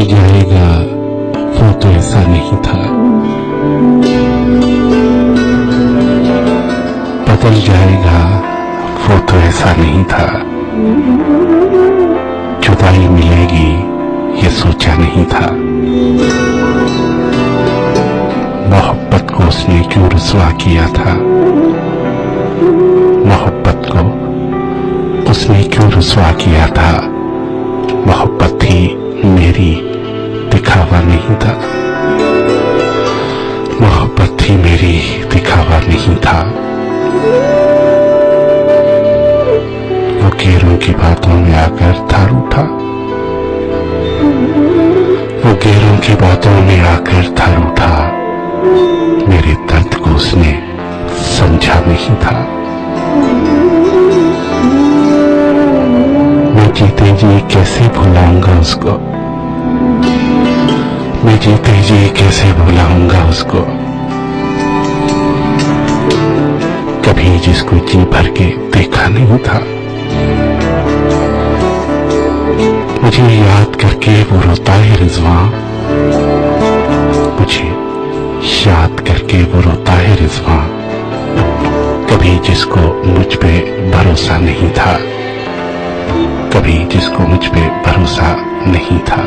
बदल जाएगा वो तो ऐसा नहीं था, बदल जाएगा वो तो ऐसा नहीं था, जुदाई मिलेगी ये सोचा नहीं था। मोहब्बत को उसने क्यों रुसवा किया था, मोहब्बत को उसने क्यों रुसवा किया था। मोहब्बत थी मेरी, दिखावा नहीं था, मोहब्बत थी मेरी, दिखावा नहीं था। वो गैरों की बातों में आकर था रूठा, वो गैरों की बातों में आकर था रूठा, मेरे दर्द को उसने समझा नहीं था। मैं जीते जी कैसे भुलाऊंगा उसको, मैं जीते जी कैसे भुलाऊंगा उसको, कभी जिसको जी भर के देखा नहीं था। मुझे याद करके वो रोता है रिजवां, मुझे याद करके वो रोता है रिजवां, कभी जिसको मुझ पे भरोसा नहीं था, कभी जिसको मुझ पे भरोसा नहीं था।